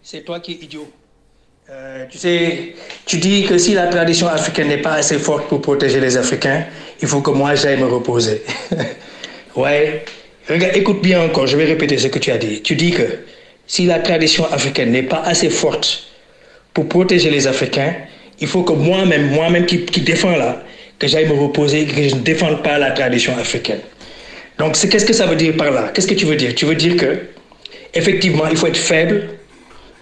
c'est toi qui es idiot. Tu sais, tu dis que si la tradition africaine n'est pas assez forte pour protéger les Africains, il faut que moi j'aille me reposer. Ouais, regarde, écoute bien encore, je vais répéter ce que tu as dit. Tu dis que si la tradition africaine n'est pas assez forte pour protéger les Africains, il faut que moi-même qui défends là, que j'aille me reposer, que je ne défende pas la tradition africaine. Donc, qu'est-ce que ça veut dire par là? Qu'est-ce que tu veux dire? Tu veux dire que, effectivement, il faut être faible,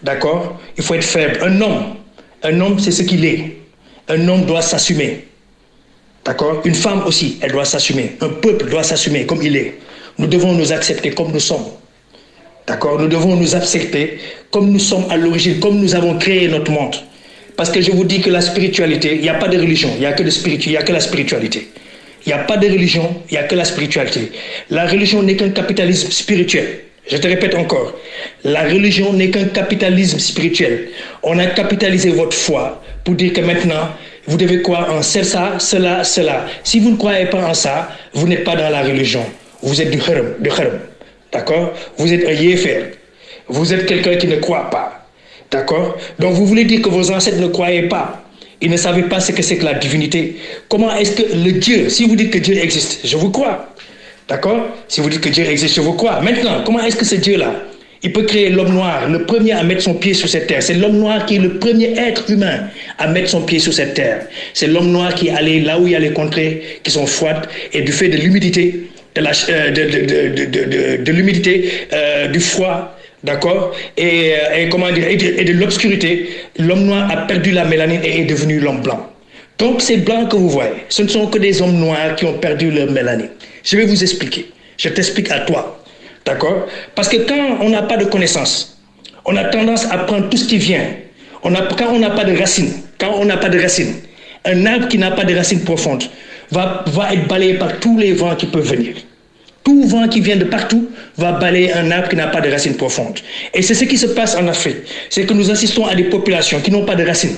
d'accord? Il faut être faible. Un homme, c'est ce qu'il est. Un homme doit s'assumer, d'accord? Une femme aussi, elle doit s'assumer. Un peuple doit s'assumer comme il est. Nous devons nous accepter comme nous sommes, d'accord? Nous devons nous accepter comme nous sommes à l'origine, comme nous avons créé notre monde. Parce que je vous dis que la spiritualité, il n'y a pas de religion, il n'y a que la spiritualité. Il n'y a pas de religion, il n'y a que la spiritualité. La religion n'est qu'un capitalisme spirituel. Je te répète encore, la religion n'est qu'un capitalisme spirituel. On a capitalisé votre foi pour dire que maintenant, vous devez croire en ça, cela, cela. Si vous ne croyez pas en ça, vous n'êtes pas dans la religion. Vous êtes du kharam, d'accord? Vous êtes un yéfer. Vous êtes quelqu'un qui ne croit pas, d'accord? Donc vous voulez dire que vos ancêtres ne croyaient pas. Ils ne savaient pas ce que c'est que la divinité. Comment est-ce que le Dieu, si vous dites que Dieu existe, je vous crois. D'accord? Si vous dites que Dieu existe, je vous crois. Maintenant, comment est-ce que ce Dieu-là, il peut créer l'homme noir, le premier à mettre son pied sur cette terre? C'est l'homme noir qui est le premier être humain à mettre son pied sur cette terre. C'est l'homme noir qui est allé là où il y a les contrées qui sont froides et du fait de l'humidité, du froid, d'accord, et comment dire, et de l'obscurité, l'homme noir a perdu la mélanine et est devenu l'homme blanc. Donc ces blancs que vous voyez, ce ne sont que des hommes noirs qui ont perdu leur mélanine. Je vais vous expliquer. Je t'explique à toi, d'accord? Parce que quand on n'a pas de connaissances, on a tendance à prendre tout ce qui vient. Quand on n'a pas de racines, un arbre qui n'a pas de racines profondes va être balayé par tous les vents qui peuvent venir. Tout vent qui vient de partout va balayer un arbre qui n'a pas de racines profondes. Et c'est ce qui se passe en Afrique. C'est que nous assistons à des populations qui n'ont pas de racines.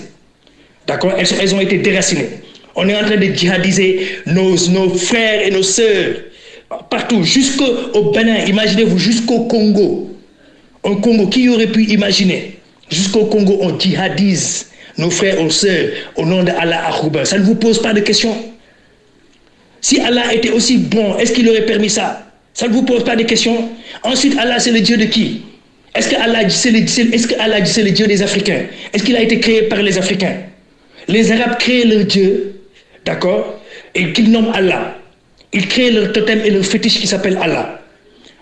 D'accord? Elles ont été déracinées. On est en train de djihadiser nos frères et nos sœurs partout, jusqu'au Bénin. Imaginez-vous, jusqu'au Congo. Un Congo, qui aurait pu imaginer? Jusqu'au Congo, on djihadise nos frères et nos sœurs au nom de Allah Akhuba. Ça ne vous pose pas de questions? Si Allah était aussi bon, est-ce qu'il aurait permis ça? Ça ne vous pose pas de questions? Ensuite, Allah, c'est le Dieu de qui? Est-ce que Allah, c'est le Dieu des Africains? Est-ce qu'il a été créé par les Africains? Les Arabes créent leur Dieu, d'accord? Et qu'ils nomment Allah. Ils créent leur totem et leur fétiche qui s'appelle Allah.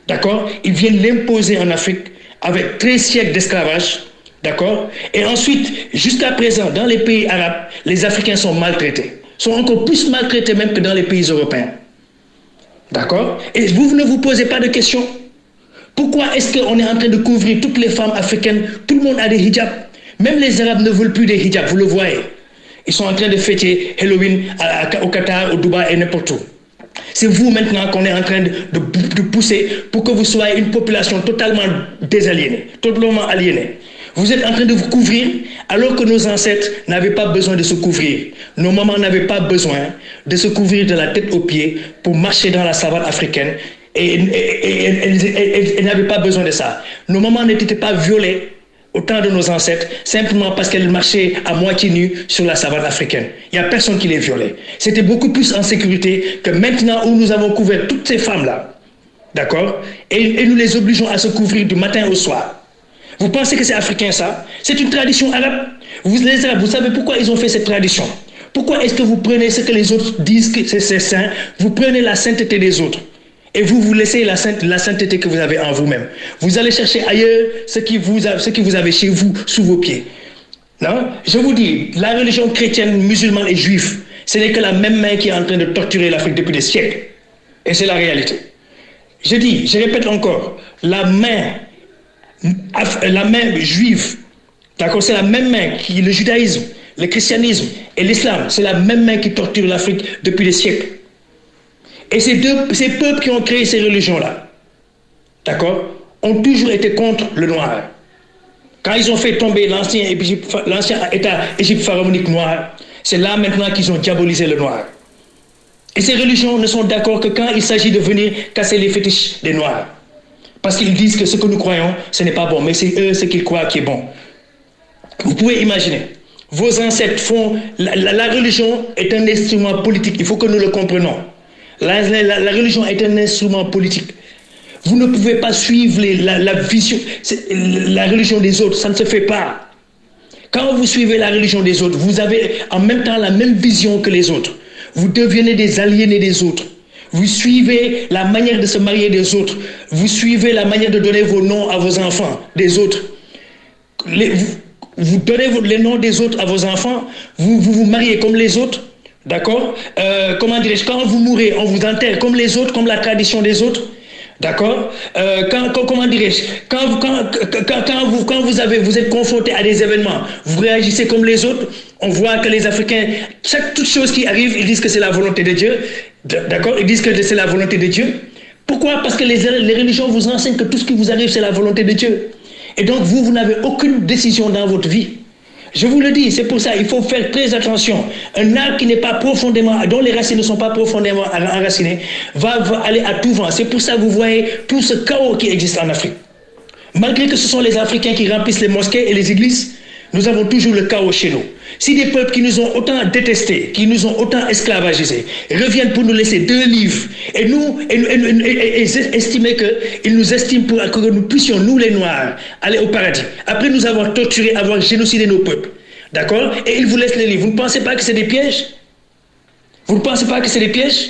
D'accord? Ils viennent l'imposer en Afrique avec 13 siècles d'esclavage. D'accord? Et ensuite, jusqu'à présent, dans les pays arabes, les Africains sont maltraités. Sont encore plus maltraités même que dans les pays européens. D'accord? Et vous ne vous posez pas de questions. Pourquoi est-ce qu'on est en train de couvrir toutes les femmes africaines? Tout le monde a des hijabs. Même les Arabes ne veulent plus des hijabs, vous le voyez. Ils sont en train de fêter Halloween au Qatar, au Dubaï et n'importe où. C'est vous maintenant qu'on est en train de pousser pour que vous soyez une population totalement désaliénée, totalement aliénée. Vous êtes en train de vous couvrir alors que nos ancêtres n'avaient pas besoin de se couvrir. Nos mamans n'avaient pas besoin de se couvrir de la tête aux pieds pour marcher dans la savane africaine. Et elles n'avaient pas besoin de ça. Nos mamans n'étaient pas violées au temps de nos ancêtres simplement parce qu'elles marchaient à moitié nues sur la savane africaine. Il n'y a personne qui les violait. C'était beaucoup plus en sécurité que maintenant où nous avons couvert toutes ces femmes-là. D'accord? Et nous les obligeons à se couvrir du matin au soir. Vous pensez que c'est africain ça? C'est une tradition arabe. Les Arabes, vous savez pourquoi ils ont fait cette tradition? Pourquoi est-ce que vous prenez ce que les autres disent que c'est saint? Vous prenez la sainteté des autres. Et vous laissez la sainteté que vous avez en vous-même. Vous allez chercher ailleurs ce que vous avez chez vous, sous vos pieds. Non? Je vous dis, la religion chrétienne, musulmane et juive, ce n'est que la même main qui est en train de torturer l'Afrique depuis des siècles. Et c'est la réalité. Je répète encore, la main juive, d'accord, c'est la même main qui, le judaïsme, le christianisme et l'islam, c'est la même main qui torture l'Afrique depuis des siècles. Et ces peuples qui ont créé ces religions-là, d'accord, ont toujours été contre le noir. Quand ils ont fait tomber l'ancien État Égypte pharaonique noir, c'est là maintenant qu'ils ont diabolisé le noir. Et ces religions ne sont d'accord que quand il s'agit de venir casser les fétiches des noirs. Parce qu'ils disent que ce que nous croyons, ce n'est pas bon, mais c'est eux ce qu'ils croient qui est bon. Vous pouvez imaginer, vos ancêtres font... La religion est un instrument politique, il faut que nous le comprenions. La religion est un instrument politique. Vous ne pouvez pas suivre la vision, la religion des autres, ça ne se fait pas. Quand vous suivez la religion des autres, vous avez en même temps la même vision que les autres. Vous devenez des aliénés des autres. Vous suivez la manière de se marier des autres. Vous suivez la manière de donner vos noms à vos enfants des autres. Vous donnez les noms des autres à vos enfants. Vous vous mariez comme les autres. D'accord? Comment dirais-je? Quand vous mourrez, on vous enterre comme les autres, comme la tradition des autres. D'accord? Comment dirais-je? Quand vous êtes confronté à des événements, vous réagissez comme les autres. On voit que les Africains, toute chose qui arrive, ils disent que c'est la volonté de Dieu. D'accord? Ils disent que c'est la volonté de Dieu. Pourquoi? Parce que les religions vous enseignent que tout ce qui vous arrive, c'est la volonté de Dieu. Et donc, vous n'avez aucune décision dans votre vie. Je vous le dis, c'est pour ça, il faut faire très attention. Un arbre qui n'est pas profondément, dont les racines ne sont pas profondément enracinées, va aller à tout vent. C'est pour ça que vous voyez tout ce chaos qui existe en Afrique. Malgré que ce sont les Africains qui remplissent les mosquées et les églises, nous avons toujours le chaos chez nous. Si des peuples qui nous ont autant détestés, qui nous ont autant esclavagisés, reviennent pour nous laisser 2 livres, et estimer qu'ils nous estiment pour que nous puissions, nous les Noirs, aller au paradis. Après nous avoir torturés, avoir génocidé nos peuples. D'accord? Et ils vous laissent les livres. Vous ne pensez pas que c'est des pièges? Vous ne pensez pas que c'est des pièges?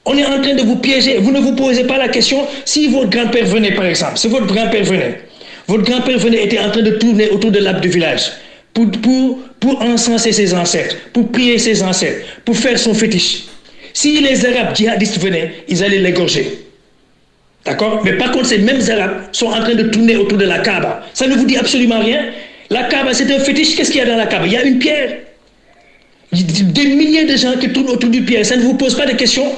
On est en train de vous piéger. Vous ne vous posez pas la question, si votre grand-père venait par exemple, si votre grand-père venait, était en train de tourner autour de l'arbre du village, pour encenser ses ancêtres, pour prier ses ancêtres, pour faire son fétiche. Si les Arabes djihadistes venaient, ils allaient l'égorger. D'accord? Mais par contre, ces mêmes Arabes sont en train de tourner autour de la Kaaba. Ça ne vous dit absolument rien? La Kaaba, c'est un fétiche. Qu'est-ce qu'il y a dans la Kaaba? Il y a une pierre. Des milliers de gens qui tournent autour du pierre. Ça ne vous pose pas de questions?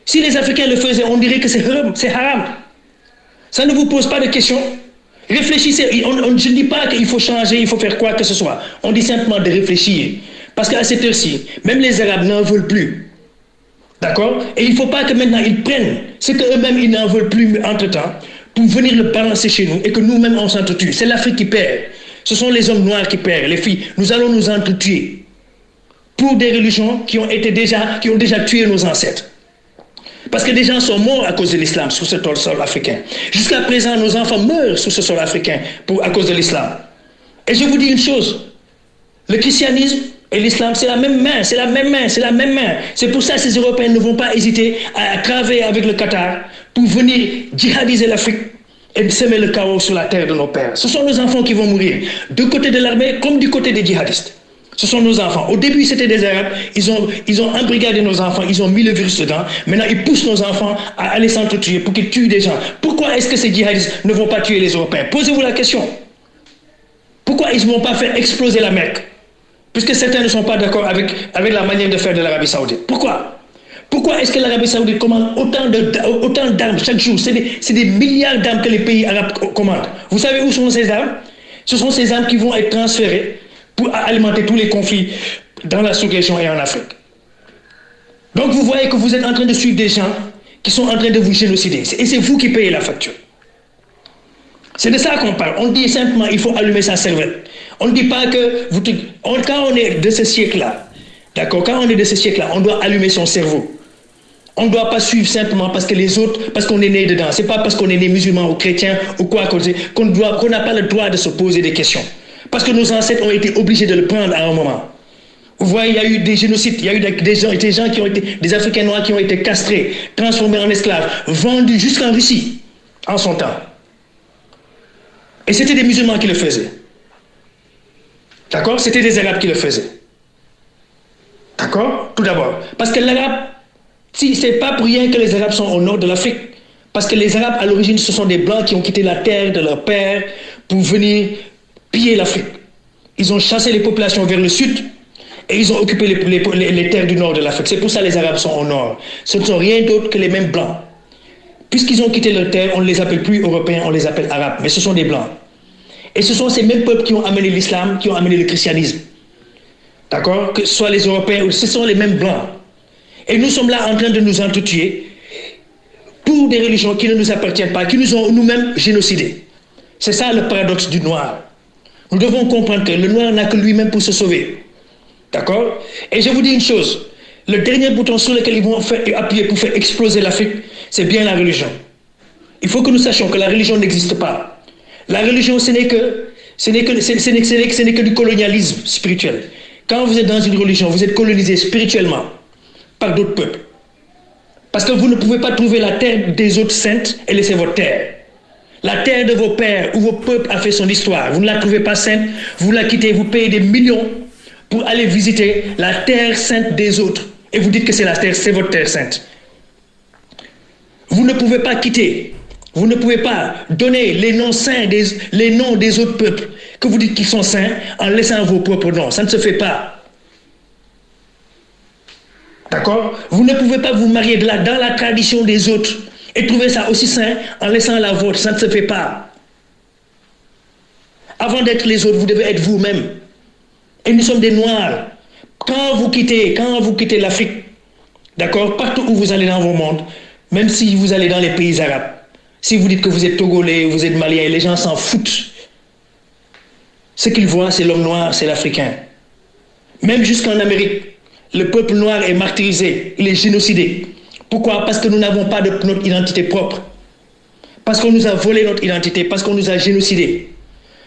Si les Africains le faisaient, on dirait que c'est haram. Ça ne vous pose pas de questions? Réfléchissez, je ne dis pas qu'il faut changer, il faut faire quoi que ce soit. On dit simplement de réfléchir. Parce qu'à cette heure-ci, même les Arabes n'en veulent plus. D'accord? Et il ne faut pas que maintenant ils prennent ce qu'eux-mêmes ils n'en veulent plus entre-temps pour venir le balancer chez nous et que nous-mêmes on s'entretue. C'est l'Afrique qui perd. Ce sont les hommes noirs qui perdent, les filles. Nous allons nous entretuer pour des religions qui ont déjà tué nos ancêtres. Parce que des gens sont morts à cause de l'islam sur ce sol africain. Jusqu'à présent, nos enfants meurent sur ce sol africain à cause de l'islam. Et je vous dis une chose, le christianisme et l'islam, c'est la même main, c'est la même main, c'est la même main. C'est pour ça que ces Européens ne vont pas hésiter à travailler avec le Qatar pour venir djihadiser l'Afrique et semer le chaos sur la terre de nos pères. Ce sont nos enfants qui vont mourir, du côté de l'armée comme du côté des djihadistes. Ce sont nos enfants. Au début, c'était des Arabes. Ils ont embrigadé nos enfants. Ils ont mis le virus dedans. Maintenant, ils poussent nos enfants à aller s'entretuer pour qu'ils tuent des gens. Pourquoi est-ce que ces djihadistes ne vont pas tuer les Européens? Posez-vous la question. Pourquoi ils ne vont pas faire exploser la Mecque? Puisque certains ne sont pas d'accord avec la manière de faire de l'Arabie Saoudite. Pourquoi? Pourquoi est-ce que l'Arabie Saoudite commande autant d'armes chaque jour? C'est des milliards d'armes que les pays arabes commandent. Vous savez où sont ces armes? Ce sont ces armes qui vont être transférées pour alimenter tous les conflits dans la sous-région et en Afrique. Donc vous voyez que vous êtes en train de suivre des gens qui sont en train de vous génocider. Et c'est vous qui payez la facture. C'est de ça qu'on parle. On dit simplement il faut allumer sa cervelle. On ne dit pas que... Quand on est de ce siècle-là, d'accord, quand on est de ce siècle-là, on doit allumer son cerveau. On ne doit pas suivre simplement parce que les autres, parce qu'on est né dedans. C'est pas parce qu'on est né musulman ou chrétien ou quoi qu'on n'a pas le droit de se poser des questions. Parce que nos ancêtres ont été obligés de le prendre à un moment. Vous voyez, il y a eu des génocides, il y a eu des gens qui ont été, des Africains noirs qui ont été castrés, transformés en esclaves, vendus jusqu'en Russie, en son temps. Et c'était des musulmans qui le faisaient. D'accord? C'était des Arabes qui le faisaient. D'accord? Tout d'abord. Parce que l'Arabe, si c'est pas pour rien que les Arabes sont au nord de l'Afrique. Parce que les Arabes, à l'origine, ce sont des Blancs qui ont quitté la terre de leur père pour venir piller l'Afrique. Ils ont chassé les populations vers le sud et ils ont occupé les terres du nord de l'Afrique. C'est pour ça que les Arabes sont au nord. Ce ne sont rien d'autre que les mêmes Blancs. Puisqu'ils ont quitté leur terre, on ne les appelle plus Européens, on les appelle Arabes. Mais ce sont des Blancs. Et ce sont ces mêmes peuples qui ont amené l'islam, qui ont amené le christianisme. D'accord? Que ce soit les Européens ou ce sont les mêmes Blancs. Et nous sommes là en train de nous entretuer pour pour des religions qui ne nous appartiennent pas, qui nous ont nous-mêmes génocidés. C'est ça le paradoxe du noir. Nous devons comprendre que le noir n'a que lui-même pour se sauver. D'accord? Et je vous dis une chose, le dernier bouton sur lequel ils vont appuyer pour faire exploser l'Afrique, c'est bien la religion. Il faut que nous sachions que la religion n'existe pas. La religion, ce n'est que du colonialisme spirituel. Quand vous êtes dans une religion, vous êtes colonisé spirituellement par d'autres peuples. Parce que vous ne pouvez pas trouver la terre des autres saintes et laisser votre terre. La terre de vos pères ou vos peuples a fait son histoire. Vous ne la trouvez pas sainte, vous la quittez, vous payez des millions pour aller visiter la terre sainte des autres. Et vous dites que c'est la terre, c'est votre terre sainte. Vous ne pouvez pas quitter, vous ne pouvez pas donner les noms saints, les noms des autres peuples que vous dites qu'ils sont saints en laissant vos propres noms. Ça ne se fait pas. D'accord? Vous ne pouvez pas vous marier dans la tradition des autres et trouver ça aussi saint en laissant la vôtre. Ça ne se fait pas. Avant d'être les autres, vous devez être vous-même. Et nous sommes des Noirs. Quand vous quittez l'Afrique, d'accord, partout où vous allez dans vos mondes, même si vous allez dans les pays arabes, si vous dites que vous êtes Togolais, vous êtes Malien, les gens s'en foutent. Ce qu'ils voient, c'est l'homme noir, c'est l'Africain. Même jusqu'en Amérique, le peuple noir est martyrisé, il est génocidé. Pourquoi? Parce que nous n'avons pas de notre identité propre. Parce qu'on nous a volé notre identité, parce qu'on nous a génocidés.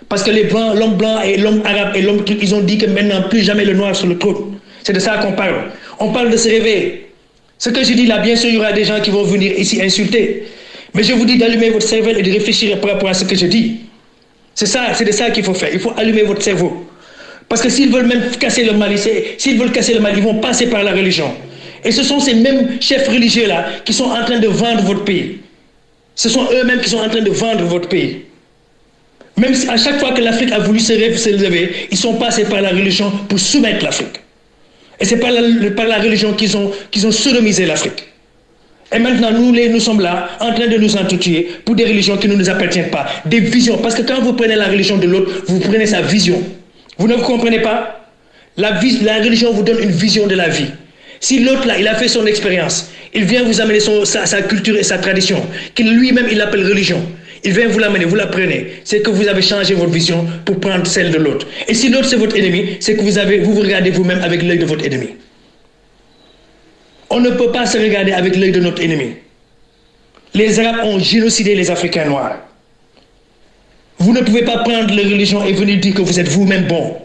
Parce que les blancs, l'homme blanc et l'homme arabe et l'homme truc, ils ont dit que maintenant plus jamais le noir sur le trône. C'est de ça qu'on parle. On parle de se réveiller. Ce que je dis là, bien sûr, il y aura des gens qui vont venir ici insulter. Mais je vous dis d'allumer votre cervelle et de réfléchir par rapport à ce que je dis. C'est ça, c'est de ça qu'il faut faire. Il faut allumer votre cerveau. Parce que s'ils veulent même casser le Mali, ils vont passer par la religion. Et ce sont ces mêmes chefs religieux-là qui sont en train de vendre votre pays. Ce sont eux-mêmes qui sont en train de vendre votre pays. Même si à chaque fois que l'Afrique a voulu se lever, ils sont passés par la religion pour soumettre l'Afrique. Et c'est par la religion qu'ils ont sodomisé l'Afrique. Et maintenant, nous sommes là, en train de nous entretuer pour des religions qui ne nous appartiennent pas. Des visions. Parce que quand vous prenez la religion de l'autre, vous prenez sa vision. Vous ne vous comprenez pas? La religion vous donne une vision de la vie. Si l'autre là, il a fait son expérience, il vient vous amener sa culture et sa tradition, qu'il lui-même il appelle religion. Il vient vous l'amener, vous la prenez. C'est que vous avez changé votre vision pour prendre celle de l'autre. Et si l'autre c'est votre ennemi, c'est que vous regardez vous-même avec l'œil de votre ennemi. On ne peut pas se regarder avec l'œil de notre ennemi. Les Arabes ont génocidé les Africains noirs. Vous ne pouvez pas prendre la religion et venir dire que vous êtes vous-même bon.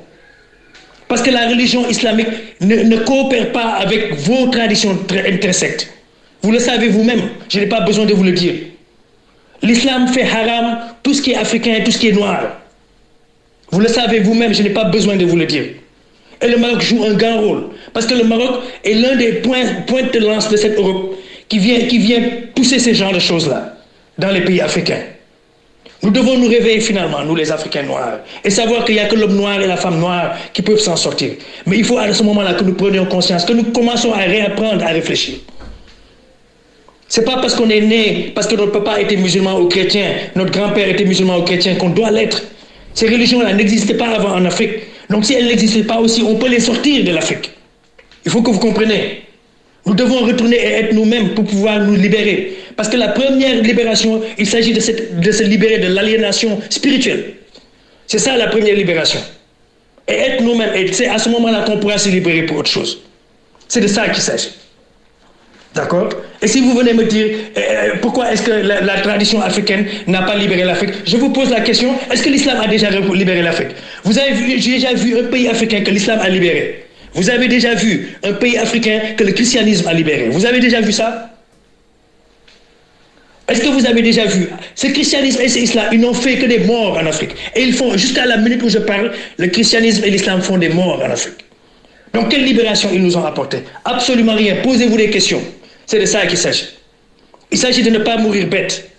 Parce que la religion islamique ne coopère pas avec vos traditions intersectes. Vous le savez vous-même, je n'ai pas besoin de vous le dire. L'islam fait haram tout ce qui est africain et tout ce qui est noir. Vous le savez vous-même, je n'ai pas besoin de vous le dire. Et le Maroc joue un grand rôle. Parce que le Maroc est l'un des points de lance de cette Europe qui vient pousser ce genre de choses-là dans les pays africains. Nous devons nous réveiller finalement, nous les Africains noirs, et savoir qu'il n'y a que l'homme noir et la femme noire qui peuvent s'en sortir. Mais il faut à ce moment-là que nous prenions conscience, que nous commençons à réapprendre à réfléchir. C'est pas parce qu'on est né, parce que notre papa était musulman ou chrétien, notre grand-père était musulman ou chrétien qu'on doit l'être. Ces religions-là n'existaient pas avant en Afrique. Donc si elles n'existaient pas aussi, on peut les sortir de l'Afrique. Il faut que vous compreniez. Nous devons retourner et être nous-mêmes pour pouvoir nous libérer. Parce que la première libération, il s'agit de se libérer de l'aliénation spirituelle. C'est ça la première libération. Et être nous-mêmes, et c'est à ce moment-là qu'on pourra se libérer pour autre chose. C'est de ça qu'il s'agit. D'accord? Et si vous venez me dire pourquoi est-ce que la tradition africaine n'a pas libéré l'Afrique, je vous pose la question, est-ce que l'islam a déjà libéré l'Afrique? Vous avez déjà vu un pays africain que l'islam a libéré? Vous avez déjà vu un pays africain que le christianisme a libéré? Vous avez déjà vu ça? Est-ce que vous avez déjà vu? Ce christianisme et l'islam, ils n'ont fait que des morts en Afrique. Et ils font, jusqu'à la minute où je parle, le christianisme et l'islam font des morts en Afrique. Donc quelle libération ils nous ont apporté? Absolument rien. Posez-vous des questions. C'est de ça qu'il s'agit. Il s'agit de ne pas mourir bête.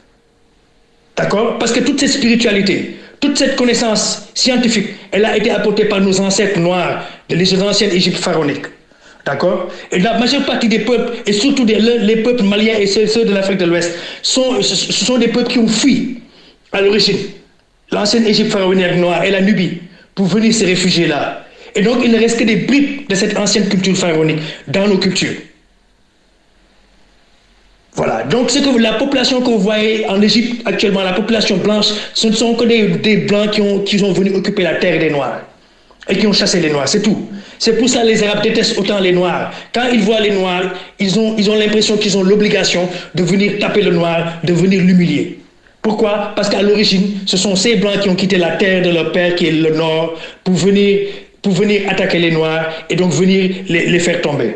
D'accord? Parce que toute cette spiritualité, toute cette connaissance scientifique, elle a été apportée par nos ancêtres noirs de l'ancienne Égypte pharaonique. D'accord? Et la majeure partie des peuples, et surtout les peuples maliens et ceux de l'Afrique de l'Ouest, ce sont des peuples qui ont fui à l'origine l'ancienne Égypte pharaonique noire et la Nubie pour venir se réfugier là. Et donc il ne reste que des bribes de cette ancienne culture pharaonique dans nos cultures. Voilà. Donc la population que vous voyez en Égypte actuellement, la population blanche, ce ne sont que des blancs qui sont venus occuper la terre des noirs et qui ont chassé les noirs, c'est tout. C'est pour ça que les Arabes détestent autant les noirs. Quand ils voient les noirs, ils ont l'impression qu'ils ont l'obligation de venir taper le noir, de venir l'humilier. Pourquoi? Parce qu'à l'origine, ce sont ces blancs qui ont quitté la terre de leur père, qui est le nord, pour venir attaquer les noirs et donc venir les faire tomber.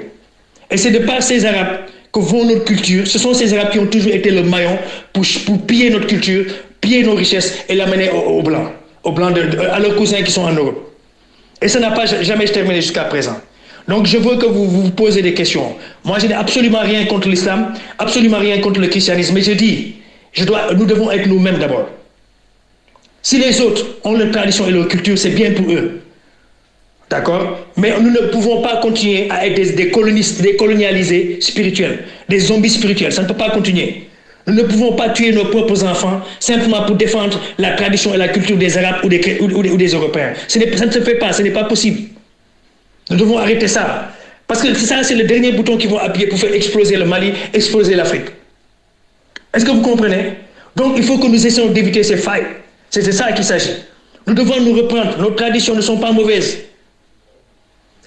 Et c'est de par ces Arabes que vont notre culture. Ce sont ces Arabes qui ont toujours été le maillon pour piller notre culture, piller nos richesses et l'amener aux Blancs, à leurs cousins qui sont en Europe. Et ça n'a pas jamais terminé jusqu'à présent. Donc je veux que vous vous posez des questions. Moi, je n'ai absolument rien contre l'islam, absolument rien contre le christianisme, mais je dis, nous devons être nous-mêmes d'abord. Si les autres ont leur tradition et leur culture, c'est bien pour eux. D'accord? Mais nous ne pouvons pas continuer à être des colonialisés spirituels, des zombies spirituels. Ça ne peut pas continuer. Nous ne pouvons pas tuer nos propres enfants simplement pour défendre la tradition et la culture des Arabes ou des Européens. Ça ne se fait pas, ce n'est pas possible. Nous devons arrêter ça. Parce que ça, c'est le dernier bouton qu'ils vont appuyer pour faire exploser le Mali, exploser l'Afrique. Est-ce que vous comprenez? Donc il faut que nous essayons d'éviter ces failles. C'est de ça qu'il s'agit. Nous devons nous reprendre. Nos traditions ne sont pas mauvaises.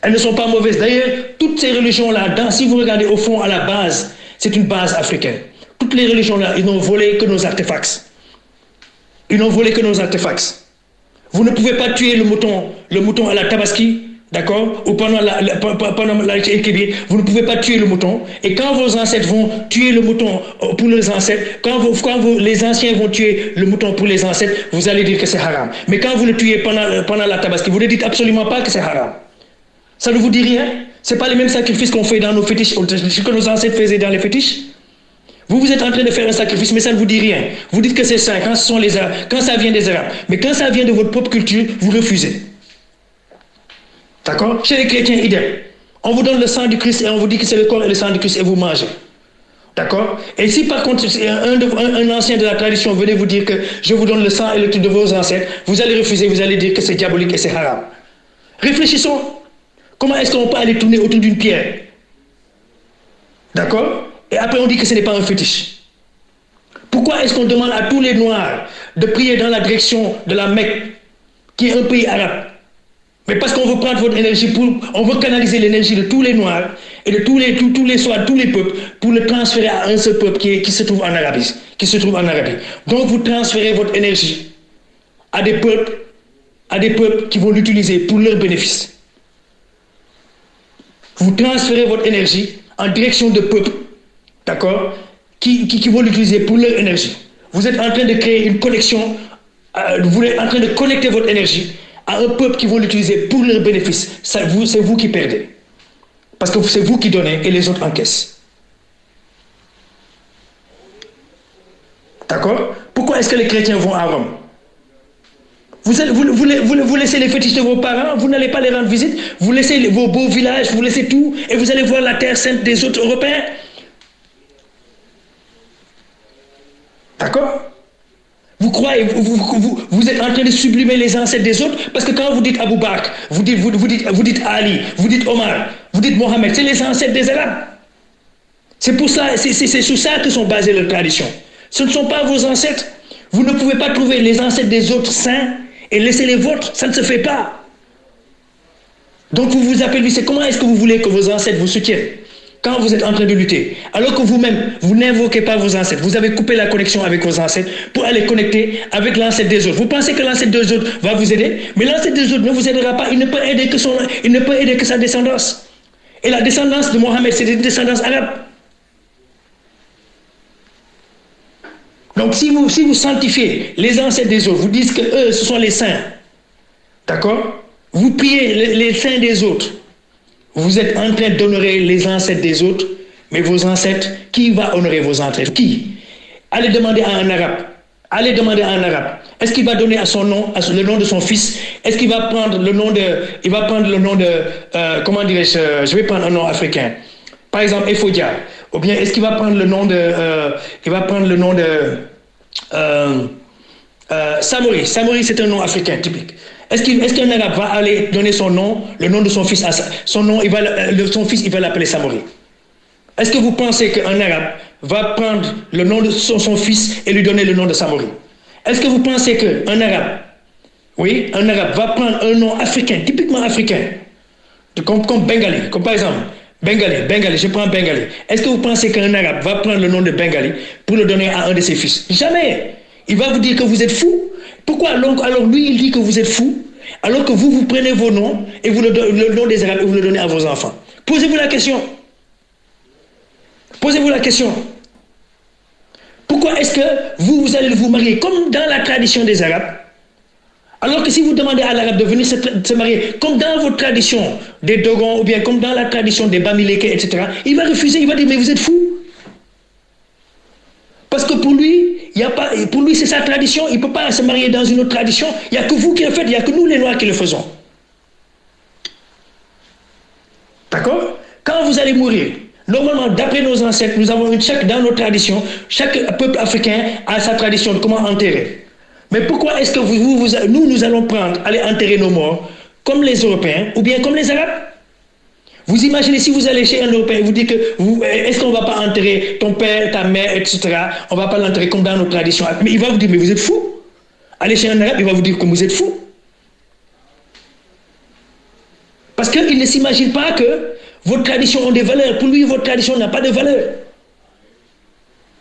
Elles ne sont pas mauvaises. D'ailleurs, toutes ces religions-là, si vous regardez au fond, à la base, c'est une base africaine. Toutes les religions-là, ils n'ont volé que nos artefacts. Ils n'ont volé que nos artefacts. Vous ne pouvez pas tuer le mouton à la tabaski, d'accord? Ou pendant la Kébir, vous ne pouvez pas tuer le mouton. Et quand vos ancêtres vont tuer le mouton pour leurs ancêtres, quand les anciens vont tuer le mouton pour les ancêtres, vous allez dire que c'est haram. Mais quand vous le tuez pendant la tabaski, vous ne dites absolument pas que c'est haram. Ça ne vous dit rien? Ce n'est pas les mêmes sacrifices qu'on fait dans nos fétiches, que nos ancêtres faisaient dans les fétiches. Vous êtes en train de faire un sacrifice, mais ça ne vous dit rien. Vous dites que c'est saint quand ça vient des Arabes. Mais quand ça vient de votre propre culture, vous refusez. D'accord? Chez les chrétiens, idem. On vous donne le sang du Christ et on vous dit que c'est le corps et le sang du Christ et vous mangez. D'accord? Et si par contre un ancien de la tradition venait vous dire que je vous donne le sang et le truc de vos ancêtres, vous allez refuser, vous allez dire que c'est diabolique et c'est haram. Réfléchissons. Comment est-ce qu'on peut aller tourner autour d'une pierre? D'accord? Et après on dit que ce n'est pas un fétiche. Pourquoi est-ce qu'on demande à tous les Noirs de prier dans la direction de la Mecque, qui est un pays arabe? Mais parce qu'on veut prendre votre énergie, on veut canaliser l'énergie de tous les Noirs et de tous les peuples pour le transférer à un seul peuple qui se trouve en Arabie. Donc vous transférez votre énergie à des peuples qui vont l'utiliser pour leur bénéfice. Vous transférez votre énergie en direction de peuples, d'accord, qui vont l'utiliser pour leur énergie. Vous êtes en train de créer une connexion, vous êtes en train de connecter votre énergie à un peuple qui vont l'utiliser pour leur bénéfice. C'est vous qui perdez. Parce que c'est vous qui donnez et les autres encaissent. D'accord? Pourquoi est-ce que les chrétiens vont à Rome? Vous laissez les fétiches de vos parents, vous n'allez pas les rendre visite, vous laissez vos beaux villages, vous laissez tout, et vous allez voir la terre sainte des autres Européens. D'accord? Vous croyez, vous êtes en train de sublimer les ancêtres des autres, parce que quand vous dites Abou Bakr, vous dites Ali, vous dites Omar, vous dites Mohamed, c'est les ancêtres des Arabes. C'est pour ça, c'est sur ça que sont basées leurs traditions. Ce ne sont pas vos ancêtres. Vous ne pouvez pas trouver les ancêtres des autres saints et laisser les vôtres, ça ne se fait pas. Donc vous vous appelez, c'est comment est-ce que vous voulez que vos ancêtres vous soutiennent quand vous êtes en train de lutter, alors que vous-même, vous n'invoquez pas vos ancêtres, vous avez coupé la connexion avec vos ancêtres pour aller connecter avec l'ancêtre des autres. Vous pensez que l'ancêtre des autres va vous aider, mais l'ancêtre des autres ne vous aidera pas, il ne peut aider que sa descendance. Et la descendance de Mohammed, c'est une descendance arabe. Donc si vous sanctifiez les ancêtres des autres, vous dites que eux, ce sont les saints, d'accord? Vous priez les saints des autres, vous êtes en train d'honorer les ancêtres des autres, mais vos ancêtres, qui va honorer vos ancêtres? Qui? Allez demander à un arabe. Allez demander à un arabe. Est-ce qu'il va donner à son nom, le nom de son fils? Est-ce qu'il va prendre le nom de, comment dirais-je, je vais prendre un nom africain. Par exemple, Efodia. Ou bien est-ce qu'il va prendre le nom de, Samori. Samori, c'est un nom africain typique. Est-ce qu'un arabe va aller donner son nom, le nom de son fils, son fils, il va l'appeler Samori? Est-ce que vous pensez qu'un arabe va prendre le nom de son fils et lui donner le nom de Samori? Est-ce que vous pensez qu'un arabe, oui, un arabe va prendre un nom africain, typiquement africain, comme Bengali, comme par exemple, Bengali, je prends Bengali. Est-ce que vous pensez qu'un arabe va prendre le nom de Bengali pour le donner à un de ses fils? Jamais. Il va vous dire que vous êtes fou. Pourquoi alors lui, il dit que vous êtes fou, alors que vous prenez vos noms et vous le nom des arabes et vous le donnez à vos enfants? Posez-vous la question. Posez-vous la question. Pourquoi est-ce que vous allez vous marier comme dans la tradition des Arabes, alors que si vous demandez à l'Arabe de venir se marier comme dans votre tradition des Dogons ou bien comme dans la tradition des Bamileke, etc., il va refuser, il va dire mais vous êtes fou. Parce que pour lui, c'est sa tradition, il ne peut pas se marier dans une autre tradition, il n'y a que vous qui le faites, il n'y a que nous les Noirs qui le faisons. D'accord? Quand vous allez mourir, normalement, d'après nos ancêtres, nous avons dans nos traditions, chaque peuple africain a sa tradition de comment enterrer. Mais pourquoi est-ce que nous allons aller enterrer nos morts comme les Européens ou bien comme les Arabes? Vous imaginez si vous allez chez un Européen et vous dites que est-ce qu'on ne va pas enterrer ton père, ta mère, etc. On ne va pas l'enterrer comme dans nos traditions. Mais il va vous dire, mais vous êtes fou. Allez chez un Arabe, il va vous dire que vous êtes fou. Parce qu'il ne s'imagine pas que vos traditions ont des valeurs. Pour lui, votre tradition n'a pas de valeur.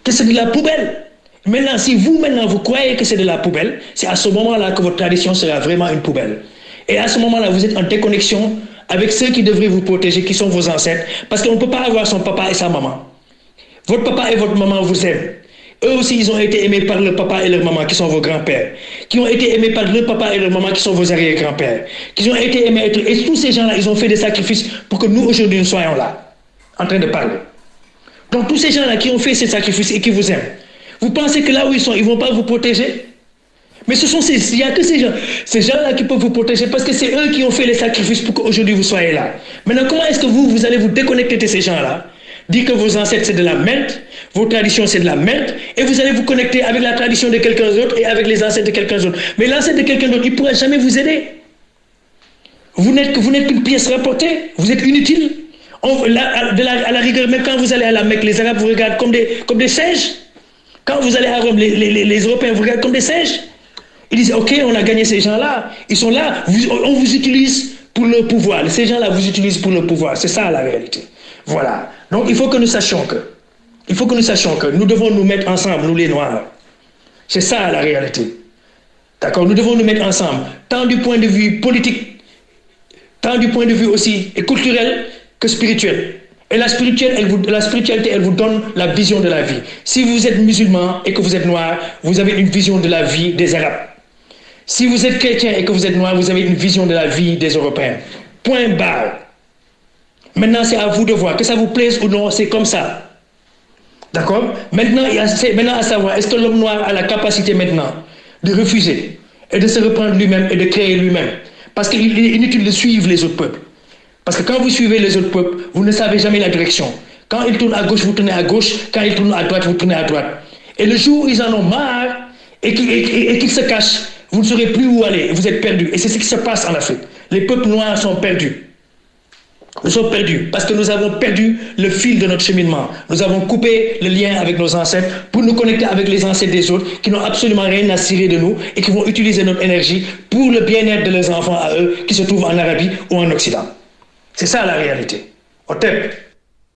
Que c'est de la poubelle. Maintenant, si vous croyez que c'est de la poubelle, c'est à ce moment-là que votre tradition sera vraiment une poubelle. Et à ce moment-là, vous êtes en déconnexion avec ceux qui devraient vous protéger, qui sont vos ancêtres. Parce qu'on ne peut pas avoir son papa et sa maman. Votre papa et votre maman vous aiment. Eux aussi, ils ont été aimés par leur papa et leur maman, qui sont vos grands-pères. Qui ont été aimés par leur papa et leur maman, qui sont vos arrière-grands-pères. Qui ont été aimés. Et tous ces gens-là, ils ont fait des sacrifices pour que nous, aujourd'hui, nous soyons là, en train de parler. Donc, tous ces gens-là qui ont fait ces sacrifices et qui vous aiment, vous pensez que là où ils sont, ils ne vont pas vous protéger? Mais il n'y a que ces gens-là qui peuvent vous protéger parce que c'est eux qui ont fait les sacrifices pour qu'aujourd'hui vous soyez là. Maintenant, comment est-ce que vous allez vous déconnecter de ces gens-là? Dire que vos ancêtres c'est de la merde, vos traditions c'est de la merde, et vous allez vous connecter avec la tradition de quelqu'un d'autre et avec les ancêtres de quelqu'un d'autre. Mais l'ancêtre de quelqu'un d'autre, il ne pourra jamais vous aider. Vous n'êtes qu'une pièce rapportée, vous êtes inutile. À la rigueur, même quand vous allez à la Mecque, les Arabes vous regardent comme des singes. Quand vous allez à Rome, les Européens vous regardent comme des singes. Ils disent, ok, on a gagné ces gens-là, ils sont là, on vous utilise pour le pouvoir. Ces gens-là vous utilisent pour le pouvoir. C'est ça la réalité. Voilà. Donc il faut que nous sachions que nous devons nous mettre ensemble, nous les Noirs. C'est ça la réalité. D'accord? Nous devons nous mettre ensemble, tant du point de vue politique, tant du point de vue aussi culturel que spirituel. Et la spiritualité, elle vous donne la vision de la vie. Si vous êtes musulman et que vous êtes noir, vous avez une vision de la vie des Arabes. Si vous êtes chrétien et que vous êtes noir, vous avez une vision de la vie des Européens. Point barre. Maintenant, c'est à vous de voir. Que ça vous plaise ou non, c'est comme ça. D'accord? Maintenant, à savoir, est-ce que l'homme noir a la capacité maintenant de refuser et de se reprendre lui-même et de créer lui-même? Parce qu'il est inutile de suivre les autres peuples. Parce que quand vous suivez les autres peuples, vous ne savez jamais la direction. Quand ils tournent à gauche, vous tournez à gauche. Quand ils tournent à droite, vous tournez à droite. Et le jour où ils en ont marre et qu'ils se cachent, vous ne saurez plus où aller. Vous êtes perdus. Et c'est ce qui se passe en Afrique. Les peuples noirs sont perdus. Nous sommes perdus parce que nous avons perdu le fil de notre cheminement. Nous avons coupé le lien avec nos ancêtres pour nous connecter avec les ancêtres des autres qui n'ont absolument rien à cirer de nous et qui vont utiliser notre énergie pour le bien-être de leurs enfants à eux qui se trouvent en Arabie ou en Occident. C'est ça la réalité. Au tête.